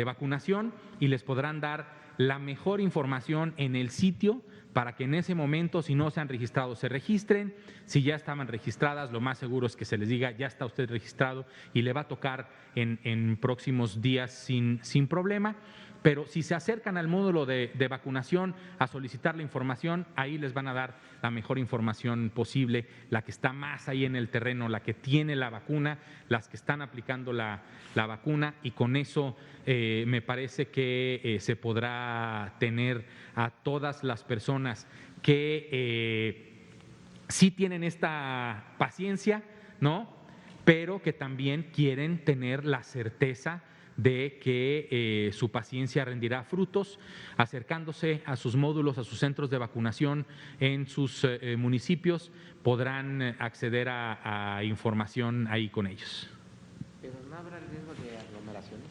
vacunación y les podrán dar la mejor información en el sitio para que en ese momento, si no se han registrado, se registren. Si ya estaban registradas, lo más seguro es que se les diga, ya está usted registrado y le va a tocar en próximos días sin problema. pero si se acercan al módulo de vacunación a solicitar la información, ahí les van a dar la mejor información posible, la que está más ahí en el terreno, la que tiene la vacuna, las que están aplicando la vacuna, y con eso me parece que se podrá tener a todas las personas que sí tienen esta paciencia, ¿no?, pero que también quieren tener la certeza de que su paciencia rendirá frutos, acercándose a sus módulos, a sus centros de vacunación en sus municipios, podrán acceder a información ahí con ellos. ¿Pero no habrá riesgo de aglomeraciones?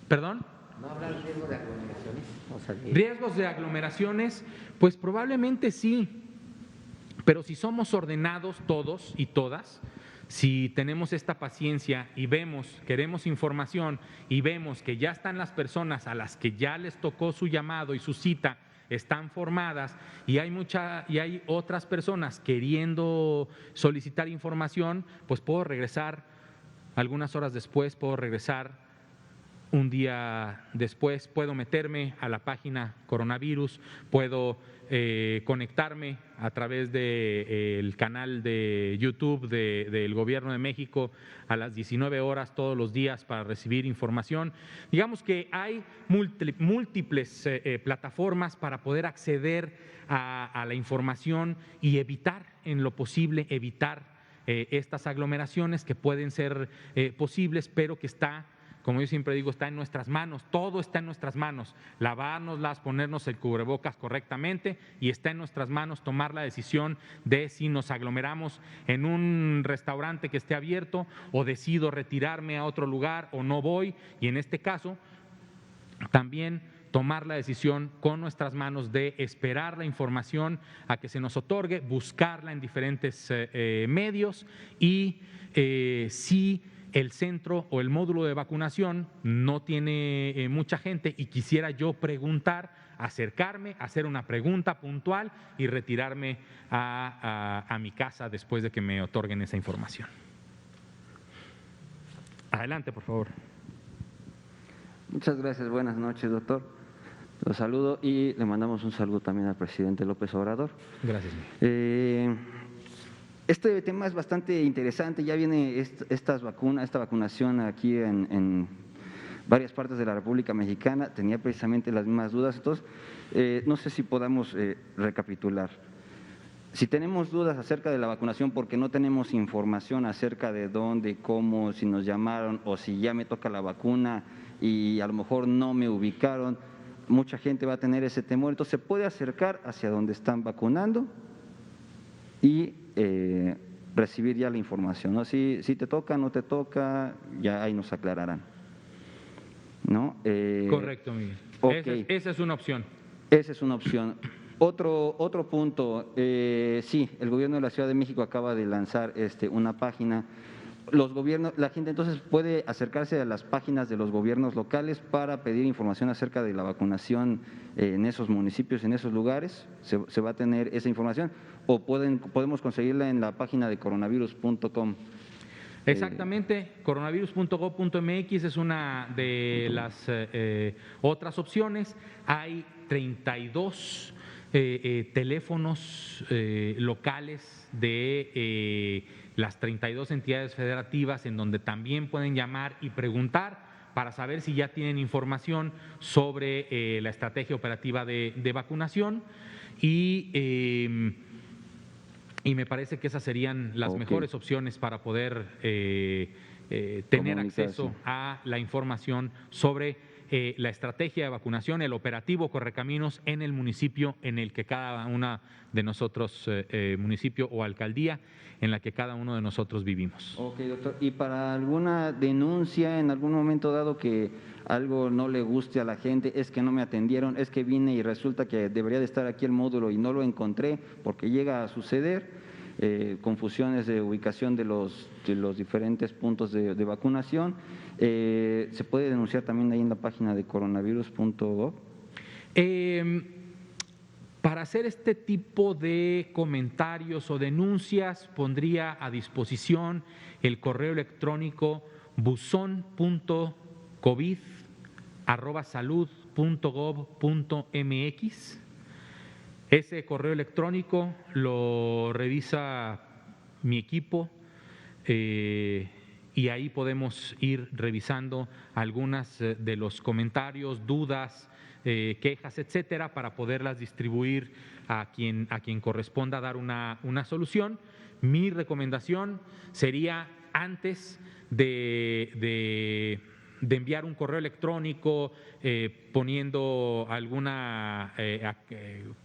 ¿Perdón? ¿No habrá riesgo de aglomeraciones? O sea, ¿Riesgos de aglomeraciones? Pues probablemente sí, pero si somos ordenados todos y todas, si tenemos esta paciencia y queremos información y vemos que ya están las personas a las que ya les tocó su llamado y su cita, están formadas, y hay otras personas queriendo solicitar información, pues puedo regresar algunas horas después, puedo regresar un día después, puedo meterme a la página Coronavirus, puedo conectarme a través del canal de YouTube del Gobierno de México a las 19 horas todos los días para recibir información. Digamos que hay múltiples plataformas para poder acceder a la información y evitar, en lo posible, estas aglomeraciones que pueden ser posibles, pero que está, como yo siempre digo, está en nuestras manos, todo está en nuestras manos, lavárnoslas, ponernos el cubrebocas correctamente, y está en nuestras manos tomar la decisión de si nos aglomeramos en un restaurante que esté abierto o decido retirarme a otro lugar o no voy, y en este caso también tomar la decisión con nuestras manos de esperar la información a que se nos otorgue, buscarla en diferentes medios, y si el centro o el módulo de vacunación no tiene mucha gente y quisiera yo preguntar, acercarme, hacer una pregunta puntual y retirarme a mi casa después de que me otorguen esa información. Adelante, por favor. Muchas gracias, buenas noches, doctor. Lo saludo y le mandamos un saludo también al presidente López Obrador. Gracias. Este tema es bastante interesante, ya viene esta vacunación aquí en varias partes de la República Mexicana, tenía precisamente las mismas dudas, entonces no sé si podamos recapitular. Si tenemos dudas acerca de la vacunación porque no tenemos información acerca de dónde, cómo, si nos llamaron o si ya me toca la vacuna y a lo mejor no me ubicaron, mucha gente va a tener ese temor, entonces se puede acercar hacia donde están vacunando y recibir ya la información, ¿no? Si te toca, no te toca, ya ahí nos aclararán, ¿no? Correcto, Miguel. Okay. Esa es una opción. Esa es una opción. Otro punto, sí, el gobierno de la Ciudad de México acaba de lanzar una página. La gente entonces puede acercarse a las páginas de los gobiernos locales para pedir información acerca de la vacunación en esos municipios, en esos lugares, se va a tener esa información, o podemos conseguirla en la página de coronavirus.com. Exactamente, coronavirus.gov.mx es una de las otras opciones. Hay 32 teléfonos locales de las 32 entidades federativas en donde también pueden llamar y preguntar para saber si ya tienen información sobre la estrategia operativa de vacunación, y me parece que esas serían las mejores opciones para poder tener acceso a la información sobre la estrategia de vacunación, el operativo Correcaminos en el municipio en el que cada una de nosotros, municipio o alcaldía, en la que cada uno de nosotros vivimos. Ok, doctor. ¿Y para alguna denuncia en algún momento dado que algo no le guste a la gente, es que no me atendieron, es que vine y resulta que debería de estar aquí el módulo y no lo encontré, porque llega a suceder confusiones de ubicación de los diferentes puntos de vacunación, ¿se puede denunciar también ahí en la página de coronavirus.gov? Para hacer este tipo de comentarios o denuncias, pondría a disposición el correo electrónico buzon.covid@salud salud.gov.mx. Ese correo electrónico lo revisa mi equipo y ahí podemos ir revisando algunas de los comentarios, dudas, quejas, etcétera, para poderlas distribuir a quien corresponda dar una solución. Mi recomendación sería, antes de enviar un correo electrónico poniendo alguna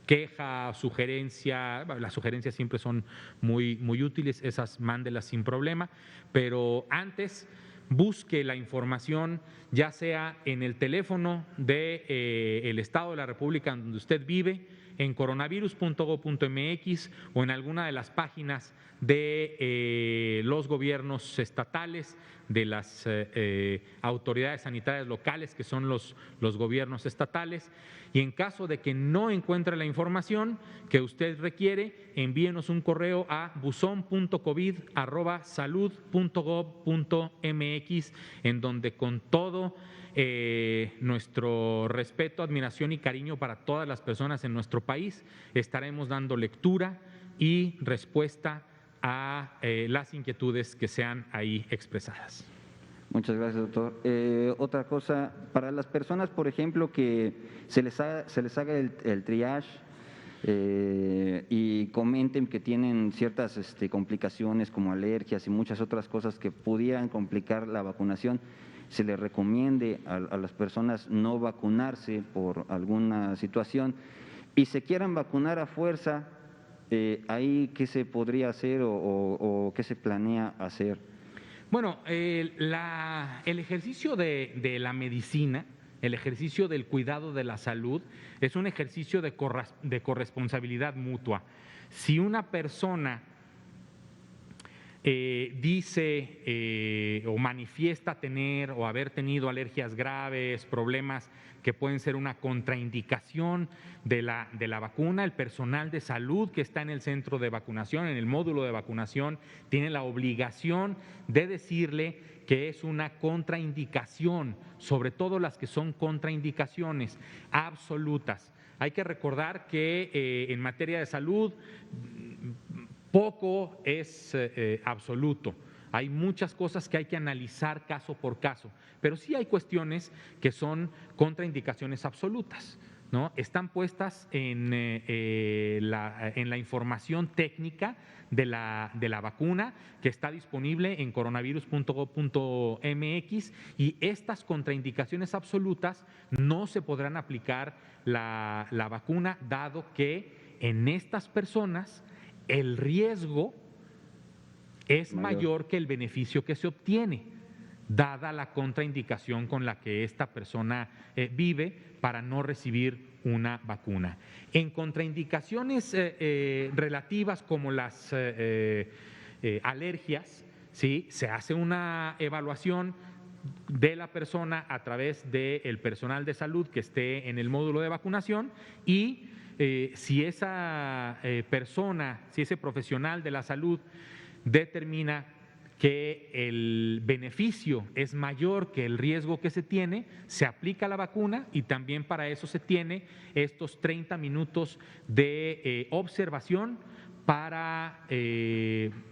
queja, sugerencia, las sugerencias siempre son muy útiles, esas mándelas sin problema, pero antes busque la información ya sea en el teléfono del Estado de la República donde usted vive, en coronavirus.gov.mx o en alguna de las páginas de los gobiernos estatales, de las autoridades sanitarias locales, que son los gobiernos estatales. Y en caso de que no encuentre la información que usted requiere, envíenos un correo a buzon.covid@salud.gov.mx, en donde con todo nuestro respeto, admiración y cariño para todas las personas en nuestro país, estaremos dando lectura y respuesta a las inquietudes que sean ahí expresadas. Muchas gracias, doctor. Otra cosa, para las personas, por ejemplo, que se les haga el triage y comenten que tienen ciertas complicaciones como alergias y muchas otras cosas que pudieran complicar la vacunación, se les recomiende a las personas no vacunarse por alguna situación y se quieran vacunar a fuerza, ¿ahí qué se podría hacer o qué se planea hacer? Bueno, el ejercicio de la medicina, el ejercicio del cuidado de la salud, es un ejercicio de corresponsabilidad mutua. Si una persona dice o manifiesta tener o haber tenido alergias graves, problemas que pueden ser una contraindicación de la vacuna, el personal de salud que está en el centro de vacunación, en el módulo de vacunación, tiene la obligación de decirle que es una contraindicación, sobre todo las que son contraindicaciones absolutas. Hay que recordar que en materia de salud poco es absoluto. Hay muchas cosas que hay que analizar caso por caso, pero sí hay cuestiones que son contraindicaciones absolutas, ¿no? Están puestas en la información técnica de la vacuna que está disponible en coronavirus.gov.mx, y estas contraindicaciones absolutas no se podrán aplicar la vacuna, dado que en estas personas el riesgo es mayor que el beneficio que se obtiene, dada la contraindicación con la que esta persona vive para no recibir una vacuna. En contraindicaciones relativas como las alergias, ¿sí?, se hace una evaluación de la persona a través del personal de salud que esté en el módulo de vacunación, y si esa persona, si ese profesional de la salud determina que el beneficio es mayor que el riesgo que se tiene, se aplica la vacuna, y también para eso se tiene estos 30 minutos de observación para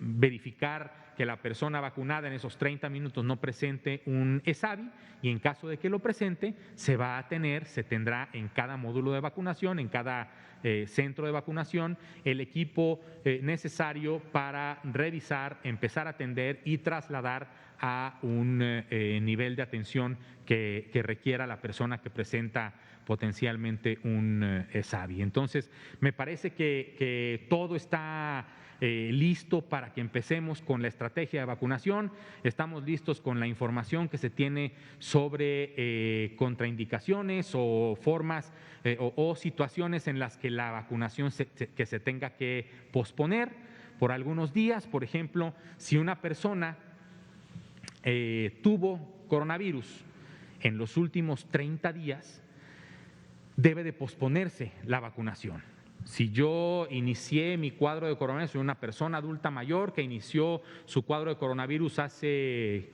verificar que la persona vacunada en esos 30 minutos no presente un ESAVI, y en caso de que lo presente, se tendrá en cada módulo de vacunación, en cada centro de vacunación, el equipo necesario para revisar, empezar a atender y trasladar a un nivel de atención que requiera la persona que presenta potencialmente un ESAVI. Entonces, me parece que todo está listo para que empecemos con la estrategia de vacunación. Estamos listos con la información que se tiene sobre contraindicaciones o formas o situaciones en las que la vacunación que se tenga que posponer por algunos días. Por ejemplo, si una persona tuvo coronavirus en los últimos 30 días, debe de posponerse la vacunación. Si yo inicié mi cuadro de coronavirus, soy una persona adulta mayor que inició su cuadro de coronavirus hace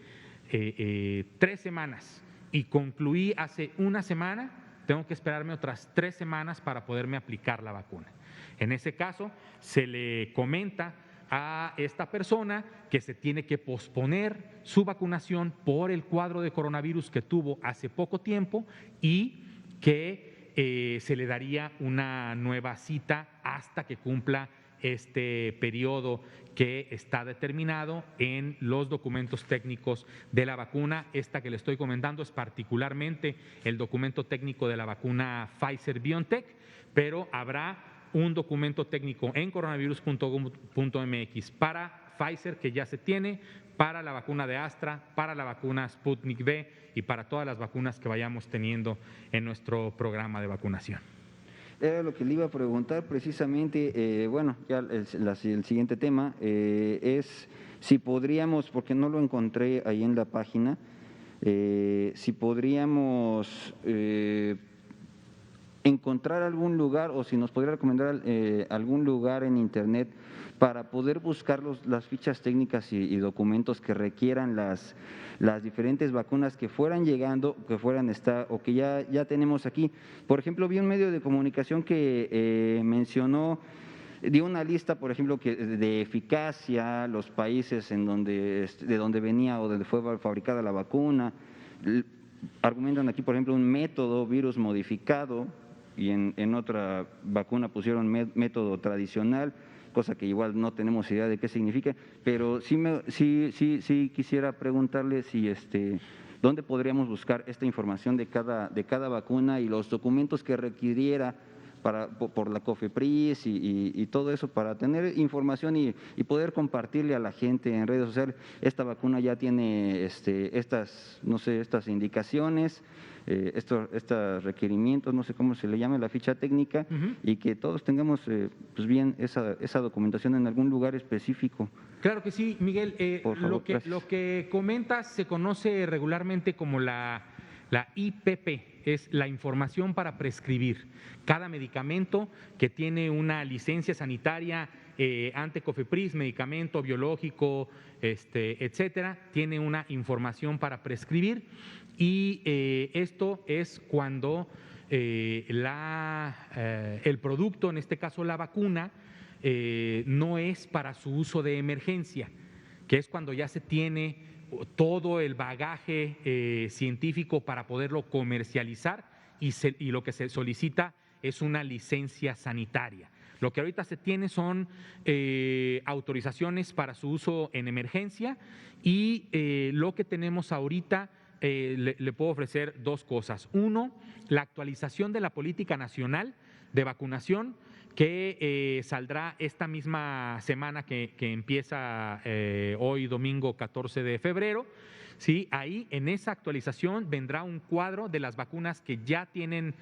3 semanas y concluí hace una semana, tengo que esperarme otras 3 semanas para poderme aplicar la vacuna. En ese caso, se le comenta a esta persona que se tiene que posponer su vacunación por el cuadro de coronavirus que tuvo hace poco tiempo y que se le daría una nueva cita hasta que cumpla este periodo que está determinado en los documentos técnicos de la vacuna. Esta que le estoy comentando es particularmente el documento técnico de la vacuna Pfizer-BioNTech, pero habrá un documento técnico en coronavirus.gov.mx para Pfizer que ya se tiene, para la vacuna de Astra, para la vacuna Sputnik V y para todas las vacunas que vayamos teniendo en nuestro programa de vacunación. Era lo que le iba a preguntar precisamente, bueno, ya el siguiente tema es si podríamos, porque no lo encontré ahí en la página, si podríamos encontrar algún lugar o si nos podría recomendar algún lugar en internet para poder buscar las fichas técnicas y documentos que requieran las diferentes vacunas que fueran llegando, que fueran o que ya tenemos aquí. Por ejemplo, vi un medio de comunicación que mencionó, dio una lista, por ejemplo, de eficacia, los países de donde venía o de donde fue fabricada la vacuna. Argumentan aquí, por ejemplo, un método virus modificado y en otra vacuna pusieron método tradicional, cosa que igual no tenemos idea de qué significa, pero sí quisiera preguntarle si dónde podríamos buscar esta información de cada vacuna y los documentos que requiriera por la COFEPRIS y todo eso para tener información y poder compartirle a la gente en redes sociales. Esta vacuna ya tiene estas indicaciones, estos requerimientos, no sé cómo se le llama, la ficha técnica, y que todos tengamos pues bien esa documentación en algún lugar específico. Claro que sí, Miguel. Por favor, lo que comentas se conoce regularmente como la IPP, es la información para prescribir. Cada medicamento que tiene una licencia sanitaria ante COFEPRIS, medicamento biológico, etcétera, tiene una información para prescribir y esto es cuando el producto, en este caso la vacuna, no es para su uso de emergencia, que es cuando ya se tiene todo el bagaje científico para poderlo comercializar y lo que se solicita es una licencia sanitaria. Lo que ahorita se tiene son autorizaciones para su uso en emergencia y lo que tenemos ahorita le puedo ofrecer 2 cosas. Uno, la actualización de la política nacional de vacunación que saldrá esta misma semana que empieza hoy domingo 14 de febrero. ¿Sí? Ahí en esa actualización vendrá un cuadro de las vacunas que ya tienen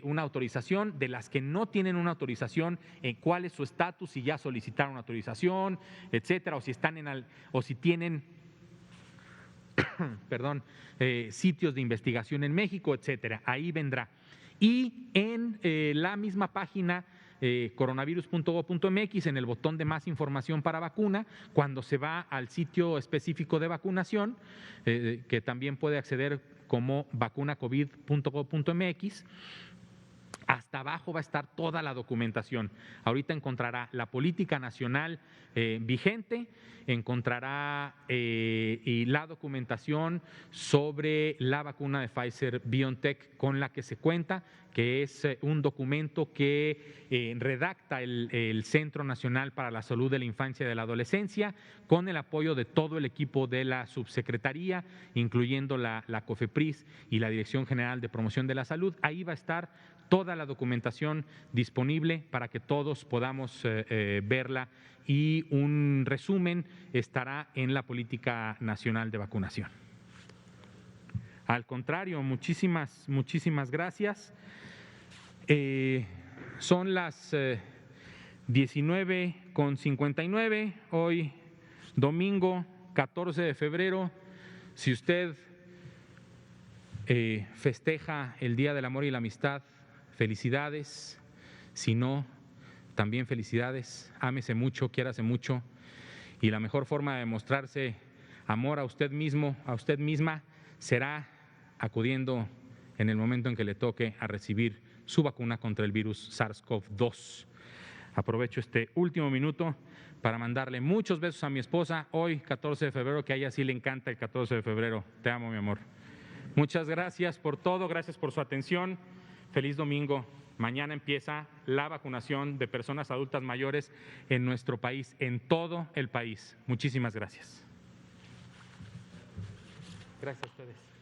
una autorización, de las que no tienen una autorización, cuál es su estatus, si ya solicitaron una autorización, etcétera, o si tienen sitios de investigación en México, etcétera. Ahí vendrá. Y en la misma página coronavirus.gov.mx, en el botón de más información para vacuna, cuando se va al sitio específico de vacunación, que también puede acceder como vacunacovid.gov.mx, hasta abajo va a estar toda la documentación. Ahorita encontrará la política nacional vigente, encontrará la documentación sobre la vacuna de Pfizer-BioNTech con la que se cuenta, que es un documento que redacta el Centro Nacional para la Salud de la Infancia y de la Adolescencia, con el apoyo de todo el equipo de la subsecretaría, incluyendo la COFEPRIS y la Dirección General de Promoción de la Salud. Ahí va a estar toda la documentación disponible para que todos podamos verla y un resumen estará en la Política Nacional de Vacunación. Al contrario, muchísimas gracias. Son las 19:59, hoy domingo 14 de febrero. Si usted festeja el Día del Amor y la Amistad, felicidades. Si no, también felicidades. Ámese mucho, quiérase mucho. Y la mejor forma de demostrarse amor a usted mismo, a usted misma, será acudiendo en el momento en que le toque a recibir su vacuna contra el virus SARS-CoV-2. Aprovecho este último minuto para mandarle muchos besos a mi esposa hoy, 14 de febrero, que a ella sí le encanta el 14 de febrero. Te amo, mi amor. Muchas gracias por todo, gracias por su atención. Feliz domingo. Mañana empieza la vacunación de personas adultas mayores en nuestro país, en todo el país. Muchísimas gracias. Gracias a ustedes.